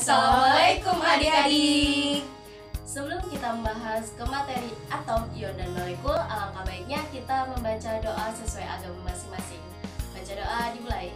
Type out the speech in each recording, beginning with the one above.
Assalamualaikum adik-adik. Sebelum kita membahas ke materi atom, ion, dan molekul, alangkah baiknya kita membaca doa sesuai agama masing-masing. Baca doa dimulai.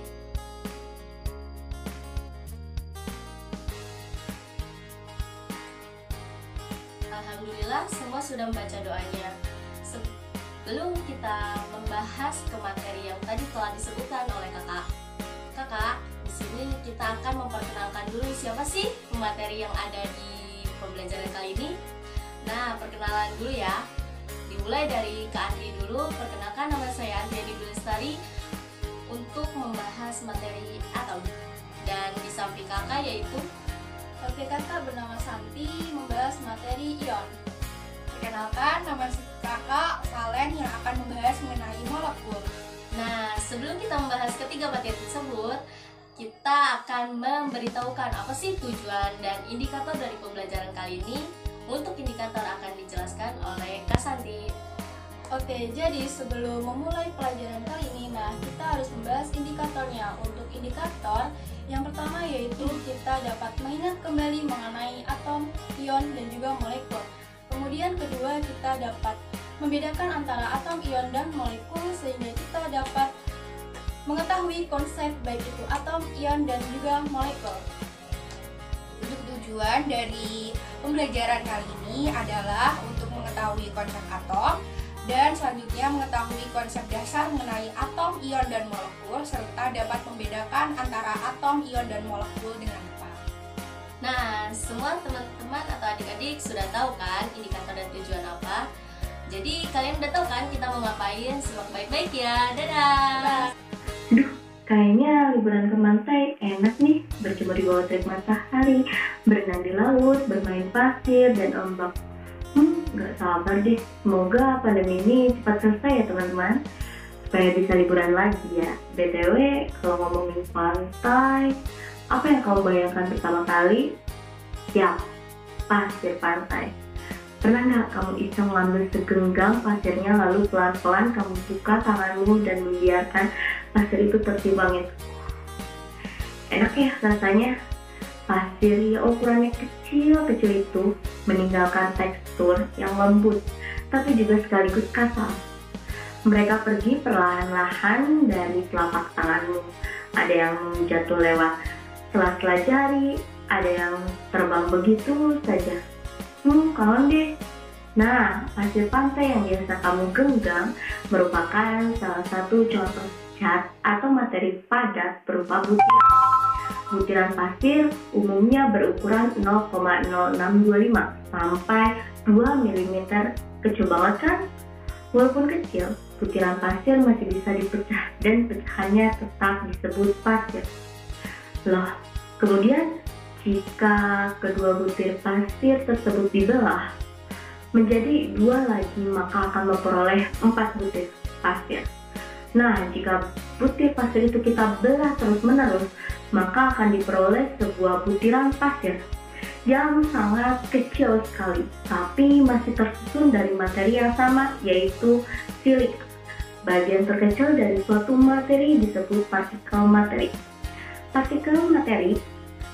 Alhamdulillah semua sudah membaca doanya. Sebelum kita membahas ke materi yang tadi telah disebutkan oleh kakak, di sini kita akan memperkenalkan dulu siapa sih materi yang ada di pembelajaran kali ini. Nah, perkenalan dulu ya. Dimulai dari Kak Andri dulu. Perkenalkan, nama saya Andri Lestari untuk membahas materi atom. Dan di samping kakak yaitu Kakak bernama Santi membahas materi ion. Perkenalkan, nama kakak Salen yang akan membahas mengenai molekul. Nah, sebelum kita membahas ketiga materi tersebut, kita akan memberitahukan apa sih tujuan dan indikator dari pembelajaran kali ini. Untuk indikator akan dijelaskan oleh Kak Santi. Oke, jadi sebelum memulai pelajaran kali ini, kita harus membahas indikatornya. Untuk indikator, yang pertama yaitu kita dapat mengingat kembali mengenai atom, ion, dan juga molekul. Kemudian kedua, kita dapat membedakan antara atom, ion, dan molekul sehingga kita dapat mengetahui konsep baik itu atom, ion, dan juga molekul. Untuk tujuan dari pembelajaran kali ini adalah untuk mengetahui konsep atom dan selanjutnya mengetahui konsep dasar mengenai atom, ion, dan molekul serta dapat membedakan antara atom, ion, dan molekul dengan apa. Nah, semua teman-teman atau adik-adik sudah tahu kan indikator dan tujuan apa? Jadi kalian udah tahu kan kita mau ngapain? Simak baik-baik ya. Dadah! Duh, kayaknya liburan ke pantai enak nih, berjemur di bawah terik matahari, berenang di laut, bermain pasir dan ombak. Gak sabar deh, semoga pandemi ini cepat selesai ya teman-teman, supaya bisa liburan lagi ya. BTW, kalau ngomongin pantai, apa yang kamu bayangkan pertama kali? Ya, pasir pantai. Pernah nggak kamu iseng ngambil segenggam pasirnya lalu pelan-pelan kamu buka tanganmu dan membiarkan pasir itu tertimbang itu? Enak ya rasanya. Pasir yang ukurannya kecil-kecil itu meninggalkan tekstur yang lembut, tapi juga sekaligus kasar. Mereka pergi perlahan-lahan dari telapak tanganmu. Ada yang jatuh lewat sela-sela jari, ada yang terbang begitu saja. Kawan deh. Nah, pasir pantai yang biasa kamu genggam merupakan salah satu contoh cat atau materi padat berupa butiran. Butiran pasir umumnya berukuran 0,0625 sampai 2 mm. Kecil banget kan? Walaupun kecil, butiran pasir masih bisa dipecah dan pecahannya tetap disebut pasir. Loh, kemudian jika kedua butir pasir tersebut dibelah menjadi 2 lagi, maka akan memperoleh 4 butir pasir. Nah, jika butir pasir itu kita belah terus-menerus, maka akan diperoleh sebuah butiran pasir yang sangat kecil sekali, tapi masih tersusun dari materi yang sama, yaitu silika. Bagian terkecil dari suatu materi disebut partikel materi. Partikel materi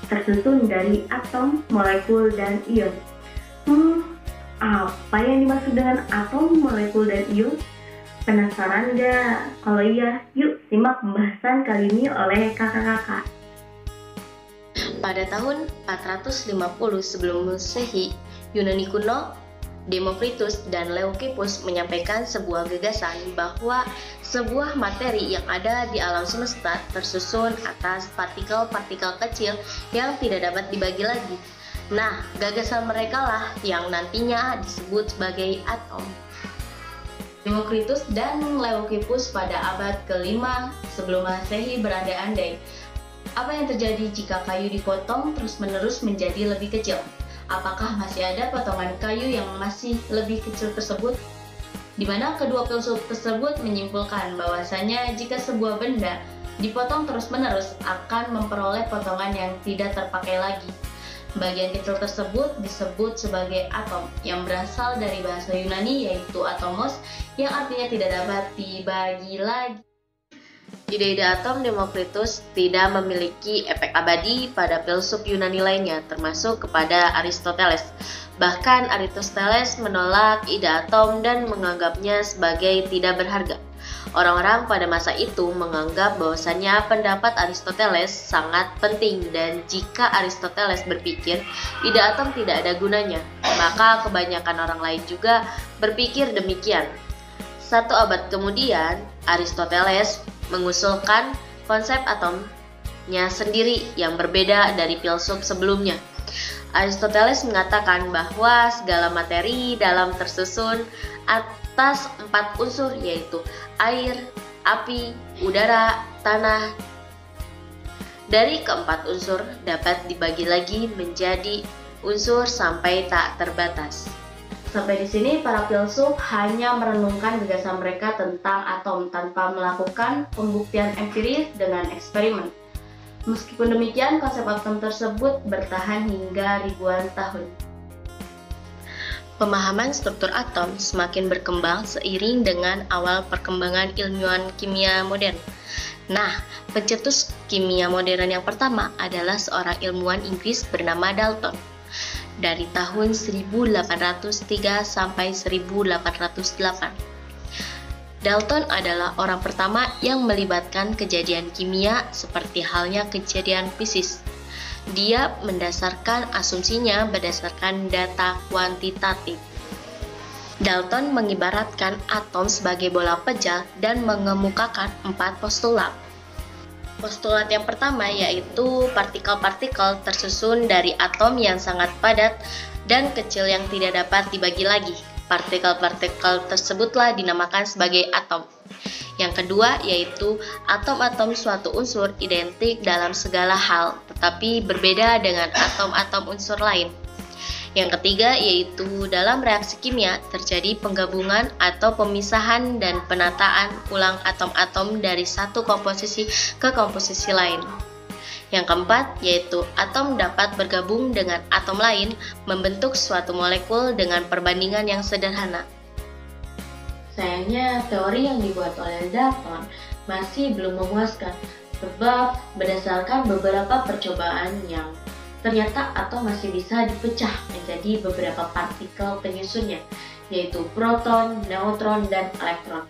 tersusun dari atom, molekul, dan ion. Apa yang dimaksud dengan atom, molekul, dan ion? Penasaran nggak? Kalau iya, yuk simak pembahasan kali ini oleh kakak-kakak. Pada tahun 450 sebelum Masehi, Yunani kuno, Demokritus dan Leucippus menyampaikan sebuah gagasan bahwa sebuah materi yang ada di alam semesta tersusun atas partikel-partikel kecil yang tidak dapat dibagi lagi. Nah, gagasan mereka lah yang nantinya disebut sebagai atom. Demokritus dan Leucippus pada abad ke-5 sebelum Masehi berandai-andai, apa yang terjadi jika kayu dipotong terus-menerus menjadi lebih kecil? Apakah masih ada potongan kayu yang masih lebih kecil tersebut? Di mana kedua filsuf tersebut menyimpulkan bahwasanya jika sebuah benda dipotong terus-menerus akan memperoleh potongan yang tidak terpakai lagi. Bagian kecil tersebut disebut sebagai atom, yang berasal dari bahasa Yunani yaitu atomos, yang artinya tidak dapat dibagi lagi. Ide-ide atom Demokritus tidak memiliki efek abadi pada filsuf Yunani lainnya, termasuk kepada Aristoteles. Bahkan Aristoteles menolak ide atom dan menganggapnya sebagai tidak berharga. Orang-orang pada masa itu menganggap bahwasannya pendapat Aristoteles sangat penting, dan jika Aristoteles berpikir ide atom tidak ada gunanya, maka kebanyakan orang lain juga berpikir demikian. 1 abad kemudian, Aristoteles mengusulkan konsep atomnya sendiri yang berbeda dari filsuf sebelumnya. Aristoteles mengatakan bahwa segala materi dalam tersusun atas 4 unsur, yaitu air, api, udara, tanah. Dari keempat unsur dapat dibagi lagi menjadi unsur sampai tak terbatas. Sampai di sini para filsuf hanya merenungkan gagasan mereka tentang atom tanpa melakukan pembuktian empiris dengan eksperimen. Meskipun demikian, konsep atom tersebut bertahan hingga ribuan tahun. Pemahaman struktur atom semakin berkembang seiring dengan awal perkembangan ilmuwan kimia modern. Nah, pencetus kimia modern yang pertama adalah seorang ilmuwan Inggris bernama Dalton. Dari tahun 1803 sampai 1808. Dalton adalah orang pertama yang melibatkan kejadian kimia seperti halnya kejadian fisik. Dia mendasarkan asumsinya berdasarkan data kuantitatif. Dalton mengibaratkan atom sebagai bola pejal dan mengemukakan 4 postulat. Postulat yang pertama yaitu partikel-partikel tersusun dari atom yang sangat padat dan kecil yang tidak dapat dibagi lagi. Partikel-partikel tersebutlah dinamakan sebagai atom. Yang kedua yaitu atom-atom suatu unsur identik dalam segala hal, tetapi berbeda dengan atom-atom unsur lain. Yang ketiga yaitu dalam reaksi kimia terjadi penggabungan atau pemisahan dan penataan ulang atom-atom dari satu komposisi ke komposisi lain. Yang keempat yaitu atom dapat bergabung dengan atom lain membentuk suatu molekul dengan perbandingan yang sederhana. Sayangnya teori yang dibuat oleh Dalton masih belum memuaskan, sebab berdasarkan beberapa percobaan yang ternyata atom masih bisa dipecah menjadi beberapa partikel penyusunnya, yaitu proton, neutron, dan elektron.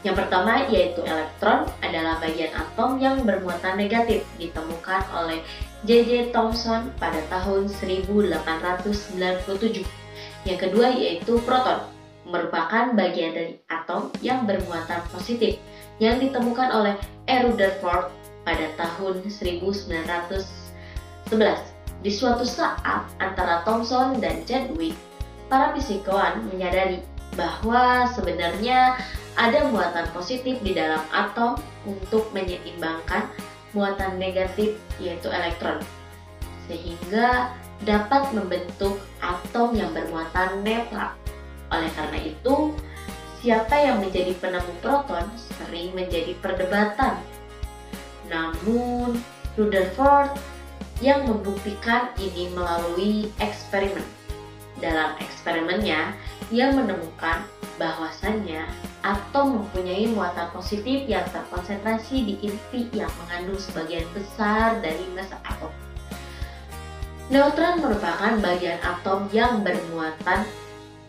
Yang pertama yaitu elektron adalah bagian atom yang bermuatan negatif, ditemukan oleh J.J. Thomson pada tahun 1897. Yang kedua yaitu proton, merupakan bagian dari atom yang bermuatan positif, yang ditemukan oleh E. Rutherford pada tahun 1911. Di suatu saat antara Thomson dan Chadwick, para fisikawan menyadari bahwa sebenarnya ada muatan positif di dalam atom untuk menyeimbangkan muatan negatif yaitu elektron, sehingga dapat membentuk atom yang bermuatan netral. Oleh karena itu, siapa yang menjadi penemu proton sering menjadi perdebatan. Namun, Rutherford yang membuktikan ini melalui eksperimen. Dalam eksperimennya, ia menemukan bahwasannya atom mempunyai muatan positif yang terkonsentrasi di inti yang mengandung sebagian besar dari massa atom. Neutron merupakan bagian atom yang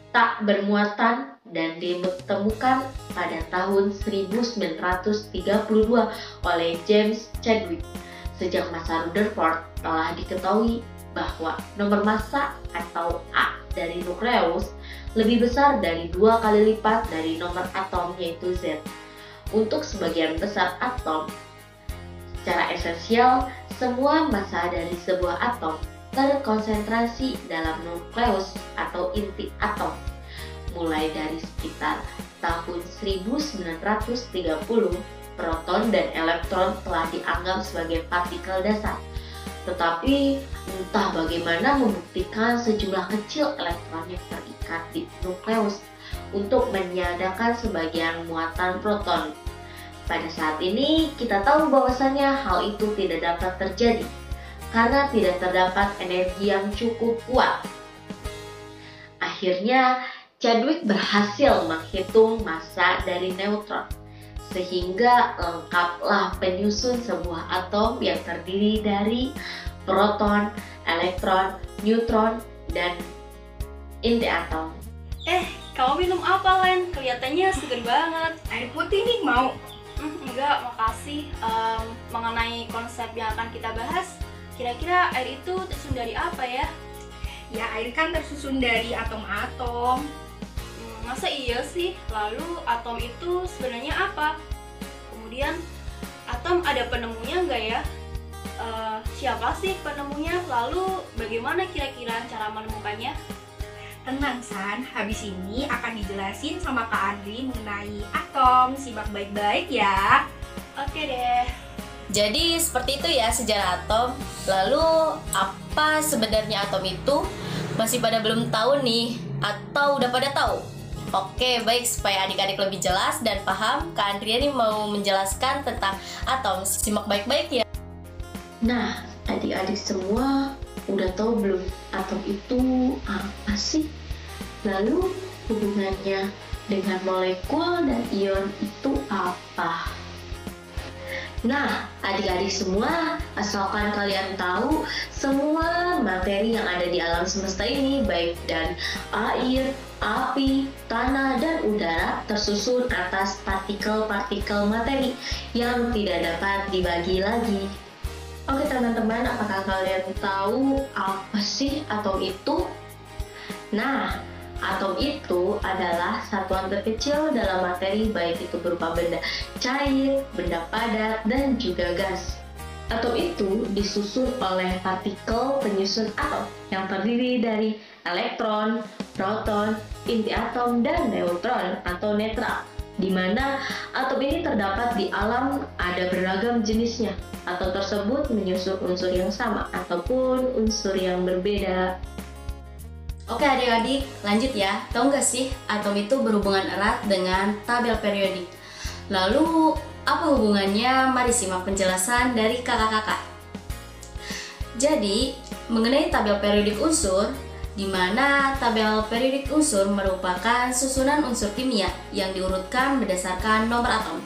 tak bermuatan dan ditemukan pada tahun 1932 oleh James Chadwick. Sejak masa Rutherford telah diketahui bahwa nomor massa atau A dari nukleus lebih besar dari 2 kali lipat dari nomor atom yaitu Z. Untuk sebagian besar atom, secara esensial semua massa dari sebuah atom terkonsentrasi dalam nukleus atau inti atom. Mulai dari sekitar tahun 1930, proton dan elektron telah dianggap sebagai partikel dasar. Tetapi entah bagaimana membuktikan sejumlah kecil elektron yang terikat di nukleus untuk meniadakan sebagian muatan proton. Pada saat ini kita tahu bahwasannya hal itu tidak dapat terjadi karena tidak terdapat energi yang cukup kuat. Akhirnya Chadwick berhasil menghitung massa dari neutron. sehingga lengkaplah penyusun sebuah atom yang terdiri dari proton, elektron, neutron, dan inti atom. Kamu minum apa, Len? Kelihatannya seger banget. Air putih nih, mau? Enggak, makasih. Mengenai konsep yang akan kita bahas, kira-kira air itu tersusun dari apa ya? Ya, air kan tersusun dari atom-atom. Masa iya sih? Lalu atom itu sebenarnya apa? Kemudian atom ada penemunya nggak ya? Siapa sih penemunya? Lalu bagaimana kira-kira cara menemukannya? Tenang San, habis ini akan dijelasin sama Kak Andri mengenai atom. Simak baik-baik ya. Oke deh. Jadi seperti itu ya sejarah atom. Lalu apa sebenarnya atom itu? Masih pada belum tahu nih? Atau udah pada tahu? Oke, baik, supaya adik-adik lebih jelas dan paham, Kak Andriani mau menjelaskan tentang atom. Simak baik-baik ya. Nah, adik-adik semua udah tahu belum atom itu apa sih? Lalu hubungannya dengan molekul dan ion itu apa? Nah, adik-adik semua, asalkan kalian tahu, semua materi yang ada di alam semesta ini, baik dari air, api, tanah, dan udara, tersusun atas partikel-partikel materi yang tidak dapat dibagi lagi. Oke teman-teman, apakah kalian tahu apa sih atom itu? Nah, atom itu adalah satuan terkecil dalam materi, baik itu berupa benda cair, benda padat, dan juga gas. Atom itu disusun oleh partikel penyusun atom yang terdiri dari elektron, proton, inti atom, dan neutron atau netral, di mana atom ini terdapat di alam ada beragam jenisnya. Atom tersebut menyusun unsur yang sama ataupun unsur yang berbeda. Oke adik-adik, lanjut ya. Tahu nggak sih atom itu berhubungan erat dengan tabel periodik? Lalu apa hubungannya? Mari simak penjelasan dari kakak-kakak. Jadi, mengenai tabel periodik unsur, di mana tabel periodik unsur merupakan susunan unsur kimia yang diurutkan berdasarkan nomor atom,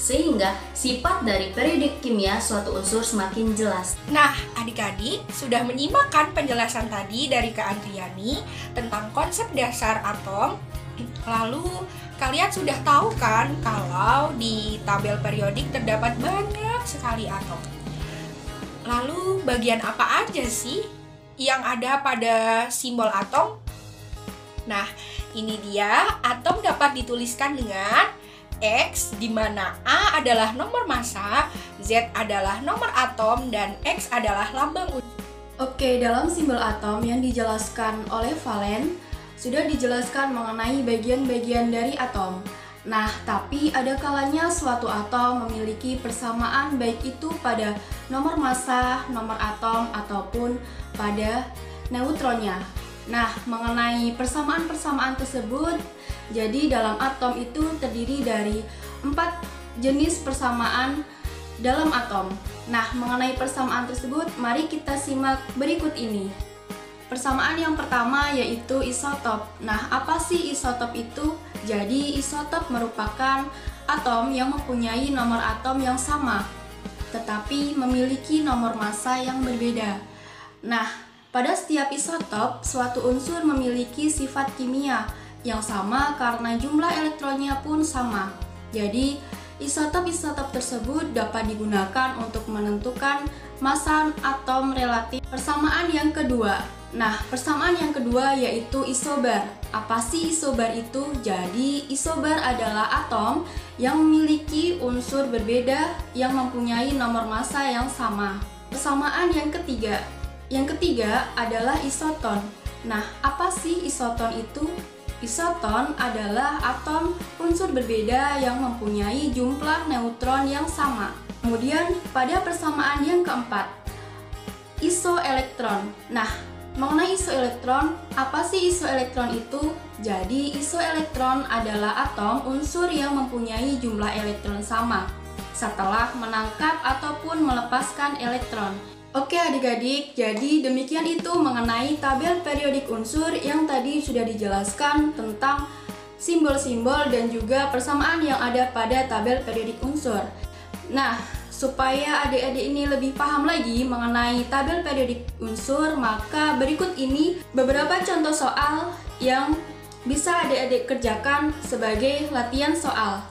sehingga sifat dari periodik kimia suatu unsur semakin jelas. Nah, adik-adik sudah menyimak kan penjelasan tadi dari Kak Andriani tentang konsep dasar atom. Lalu kalian sudah tahu kan kalau di tabel periodik terdapat banyak sekali atom. Lalu bagian apa aja sih yang ada pada simbol atom? Nah, ini dia, atom dapat dituliskan dengan X, di mana A adalah nomor massa, Z adalah nomor atom, dan X adalah lambang unsur. Oke, dalam simbol atom yang dijelaskan oleh Valen, sudah dijelaskan mengenai bagian-bagian dari atom. Nah, tapi ada kalanya suatu atom memiliki persamaan baik itu pada nomor massa, nomor atom, ataupun pada neutronnya. Nah, mengenai persamaan-persamaan tersebut, jadi dalam atom itu terdiri dari 4 jenis persamaan dalam atom. Nah, mengenai persamaan tersebut, mari kita simak berikut ini. Persamaan yang pertama yaitu isotop. Nah, apa sih isotop itu? Jadi, isotop merupakan atom yang mempunyai nomor atom yang sama, tetapi memiliki nomor massa yang berbeda. Nah, pada setiap isotop, suatu unsur memiliki sifat kimia yang sama karena jumlah elektronnya pun sama. Jadi, isotop-isotop tersebut dapat digunakan untuk menentukan massa atom relatif. Persamaan yang kedua. Nah, persamaan yang kedua yaitu isobar. Apa sih isobar itu? Jadi, isobar adalah atom yang memiliki unsur berbeda yang mempunyai nomor massa yang sama. Persamaan yang ketiga. Yang ketiga adalah isoton. Nah, apa sih isoton itu? Isoton adalah atom unsur berbeda yang mempunyai jumlah neutron yang sama. Kemudian pada persamaan yang keempat, isoelektron. Nah, mengenai isoelektron, apa sih isoelektron itu? Jadi, isoelektron adalah atom unsur yang mempunyai jumlah elektron sama setelah menangkap ataupun melepaskan elektron. Oke adik-adik, jadi demikian itu mengenai tabel periodik unsur yang tadi sudah dijelaskan tentang simbol-simbol dan juga persamaan yang ada pada tabel periodik unsur. Nah, supaya adik-adik ini lebih paham lagi mengenai tabel periodik unsur, maka berikut ini beberapa contoh soal yang bisa adik-adik kerjakan sebagai latihan soal.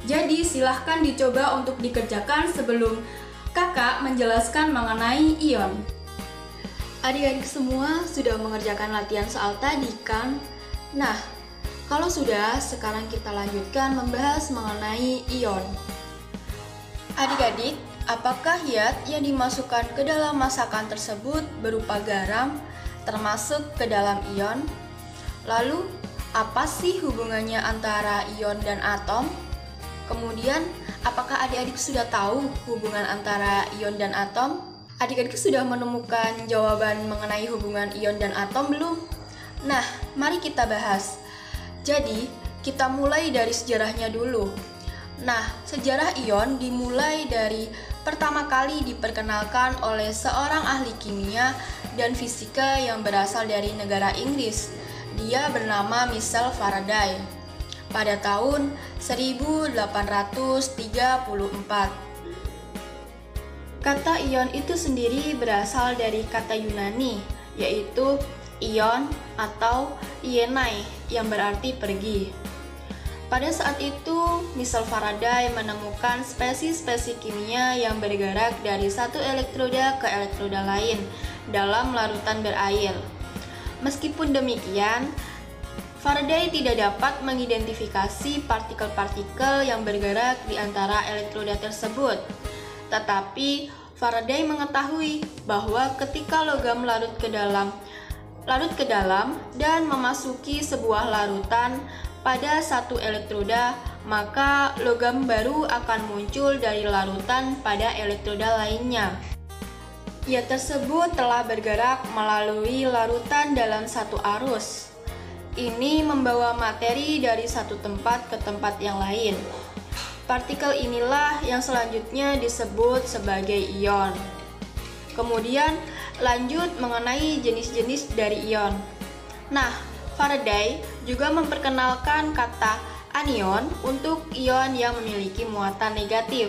Jadi silahkan dicoba untuk dikerjakan sebelum kakak menjelaskan mengenai ion. Adik-adik semua sudah mengerjakan latihan soal tadi kan? Nah, kalau sudah, sekarang kita lanjutkan membahas mengenai ion. Adik-adik, apakah zat yang dimasukkan ke dalam masakan tersebut berupa garam termasuk ke dalam ion? Lalu, apa sih hubungannya antara ion dan atom? Kemudian, apakah adik-adik sudah tahu hubungan antara ion dan atom? Adik-adik sudah menemukan jawaban mengenai hubungan ion dan atom belum? Nah, mari kita bahas. Jadi, kita mulai dari sejarahnya dulu. Nah, sejarah ion dimulai dari pertama kali diperkenalkan oleh seorang ahli kimia dan fisika yang berasal dari negara Inggris. Dia bernama Michael Faraday pada tahun 1834. Kata ion itu sendiri berasal dari kata Yunani, yaitu ion atau ienai yang berarti pergi. Pada saat itu, Michael Faraday menemukan spesies-spesies kimia yang bergerak dari satu elektroda ke elektroda lain dalam larutan berair. Meskipun demikian, Faraday tidak dapat mengidentifikasi partikel-partikel yang bergerak di antara elektroda tersebut. Tetapi Faraday mengetahui bahwa ketika logam larut ke dalam dan memasuki sebuah larutan pada satu elektroda, maka logam baru akan muncul dari larutan pada elektroda lainnya. Zat tersebut telah bergerak melalui larutan dalam satu arus. Ini membawa materi dari satu tempat ke tempat yang lain. Partikel inilah yang selanjutnya disebut sebagai ion. Kemudian lanjut mengenai jenis-jenis dari ion. Nah, Faraday juga memperkenalkan kata anion untuk ion yang memiliki muatan negatif.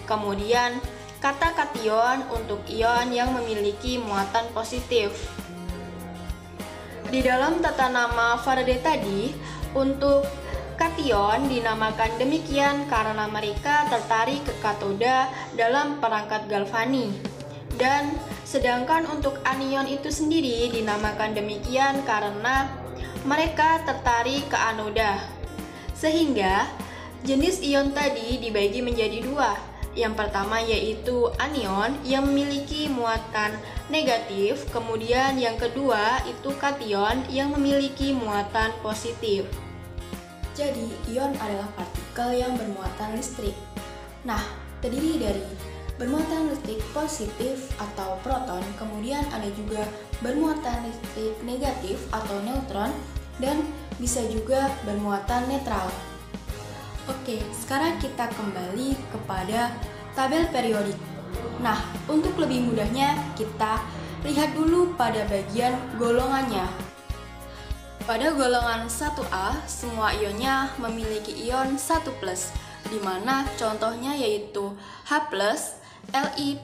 Kemudian kata kation untuk ion yang memiliki muatan positif. Di dalam tata nama Faraday tadi, untuk kation dinamakan demikian karena mereka tertarik ke katoda dalam perangkat galvani. Dan sedangkan untuk anion itu sendiri dinamakan demikian karena mereka tertarik ke anoda. Sehingga jenis ion tadi dibagi menjadi dua. Yang pertama yaitu anion yang memiliki muatan negatif, kemudian yang kedua itu kation yang memiliki muatan positif. Jadi, ion adalah partikel yang bermuatan listrik. Nah, terdiri dari bermuatan listrik positif atau proton, kemudian ada juga bermuatan listrik negatif atau neutron, dan bisa juga bermuatan netral. Oke, sekarang kita kembali kepada tabel periodik. Nah, untuk lebih mudahnya kita lihat dulu pada bagian golongannya. Pada golongan 1A, semua ionnya memiliki ion 1+, di mana contohnya yaitu H+, Li+,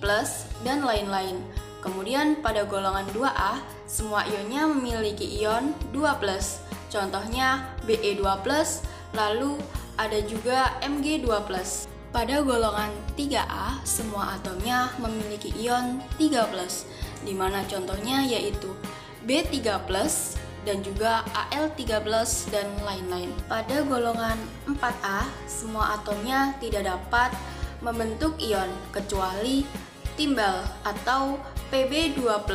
dan lain-lain. Kemudian pada golongan 2A, semua ionnya memiliki ion 2+, contohnya Be2+, lalu ada juga Mg2+. Pada golongan 3A, semua atomnya memiliki ion 3+, di mana contohnya yaitu B3+, dan juga Al3+, dan lain-lain. Pada golongan 4A, semua atomnya tidak dapat membentuk ion kecuali timbal atau Pb2+,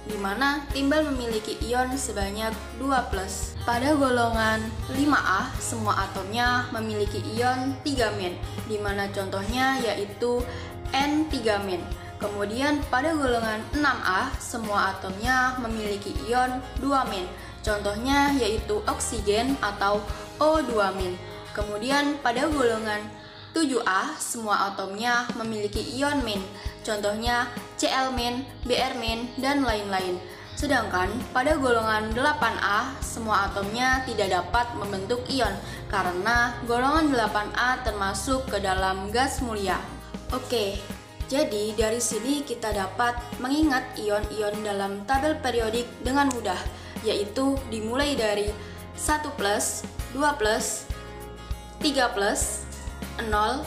di mana timbal memiliki ion sebanyak 2+. Pada golongan 5A, semua atomnya memiliki ion 3-, di mana contohnya yaitu N3-. Kemudian pada golongan 6A, semua atomnya memiliki ion 2-. Contohnya yaitu oksigen atau O2-. Kemudian pada golongan 7A, semua atomnya memiliki ion-. Contohnya Cl-, Br-, dan lain-lain. Sedangkan pada golongan 8A, semua atomnya tidak dapat membentuk ion karena golongan 8A termasuk ke dalam gas mulia. Oke, jadi dari sini kita dapat mengingat ion-ion dalam tabel periodik dengan mudah, yaitu dimulai dari 1+, 2+, 3+, 0, 3-,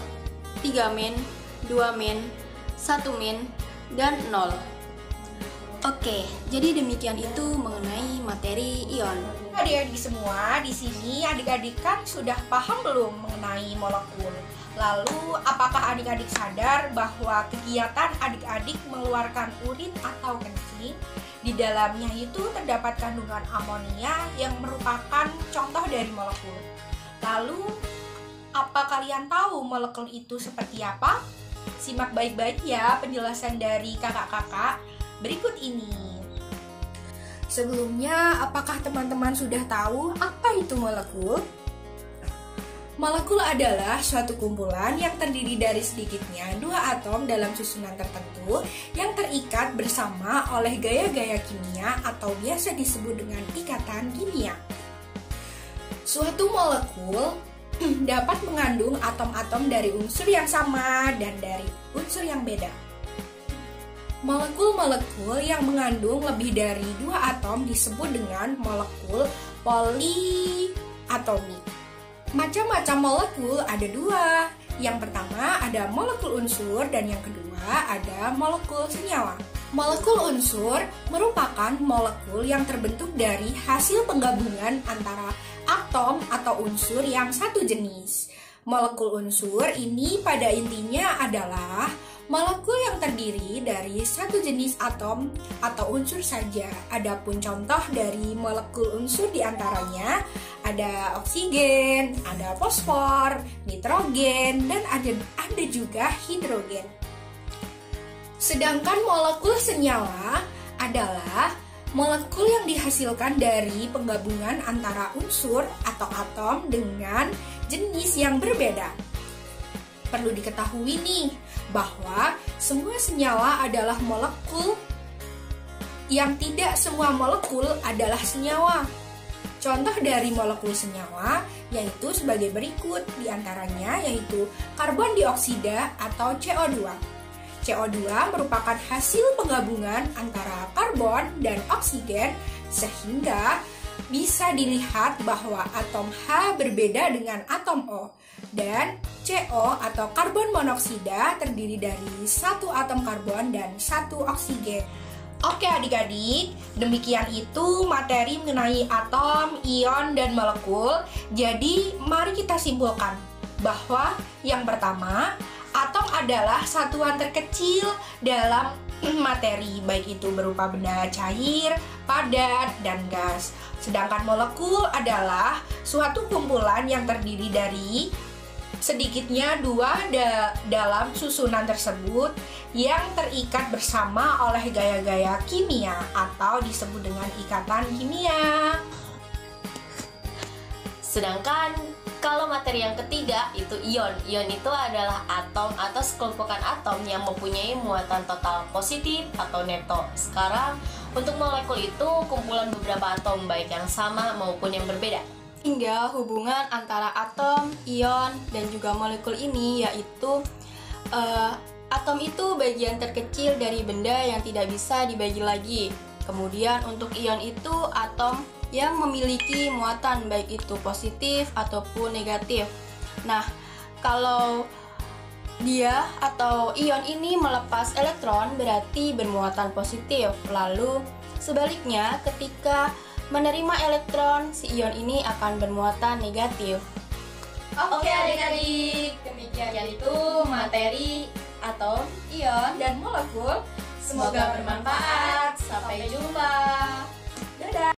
2-, 1-, dan 0. Oke, jadi demikian itu mengenai materi ion. Adik-adik semua, di sini adik-adik kan sudah paham belum mengenai molekul? Lalu, apakah adik-adik sadar bahwa kegiatan adik-adik mengeluarkan urin atau kencing di dalamnya itu terdapat kandungan amonia yang merupakan contoh dari molekul? Lalu, apa kalian tahu molekul itu seperti apa? Simak baik-baik ya penjelasan dari kakak-kakak berikut ini. Sebelumnya, apakah teman-teman sudah tahu apa itu molekul? Molekul adalah suatu kumpulan yang terdiri dari sedikitnya 2 atom dalam susunan tertentu yang terikat bersama oleh gaya-gaya kimia atau biasa disebut dengan ikatan kimia. Suatu molekul dapat mengandung atom-atom dari unsur yang sama dan dari unsur yang beda. Molekul-molekul yang mengandung lebih dari 2 atom disebut dengan molekul poliatomik. Macam-macam molekul ada 2. Yang pertama ada molekul unsur dan yang kedua ada molekul senyawa. Molekul unsur merupakan molekul yang terbentuk dari hasil penggabungan antara atom atau unsur yang satu jenis. Molekul unsur ini pada intinya adalah molekul yang terdiri dari satu jenis atom atau unsur saja. Adapun contoh dari molekul unsur diantaranya ada oksigen, ada fosfor, nitrogen, dan ada juga hidrogen. Sedangkan molekul senyawa adalah molekul yang dihasilkan dari penggabungan antara unsur atau atom dengan jenis yang berbeda. Perlu diketahui nih, bahwa semua senyawa adalah molekul, yang tidak semua molekul adalah senyawa. Contoh dari molekul senyawa yaitu sebagai berikut, diantaranya yaitu karbon dioksida atau CO2. CO2 merupakan hasil penggabungan antara karbon dan oksigen sehingga bisa dilihat bahwa atom H berbeda dengan atom O, dan CO atau karbon monoksida terdiri dari satu atom karbon dan satu oksigen. Oke adik-adik, demikian itu materi mengenai atom, ion, dan molekul. Jadi mari kita simpulkan bahwa yang pertama, atom adalah satuan terkecil dalam materi, baik itu berupa benda cair, padat, dan gas. Sedangkan molekul adalah suatu kumpulan yang terdiri dari sedikitnya 2 dalam susunan tersebut yang terikat bersama oleh gaya-gaya kimia atau disebut dengan ikatan kimia. Sedangkan kalau materi yang ketiga itu ion. Ion itu adalah atom atau sekelumpulan atom yang mempunyai muatan total positif atau neto. Sekarang untuk molekul itu kumpulan beberapa atom baik yang sama maupun yang berbeda. Hingga hubungan antara atom, ion, dan juga molekul ini yaitu atom itu bagian terkecil dari benda yang tidak bisa dibagi lagi. Kemudian untuk ion itu atom yang memiliki muatan baik itu positif ataupun negatif. Nah, kalau dia atau ion ini melepas elektron berarti bermuatan positif. Lalu sebaliknya ketika menerima elektron, si ion ini akan bermuatan negatif. Oke adik-adik, demikian itu materi atom, ion, dan molekul. Semoga bermanfaat. Sampai jumpa.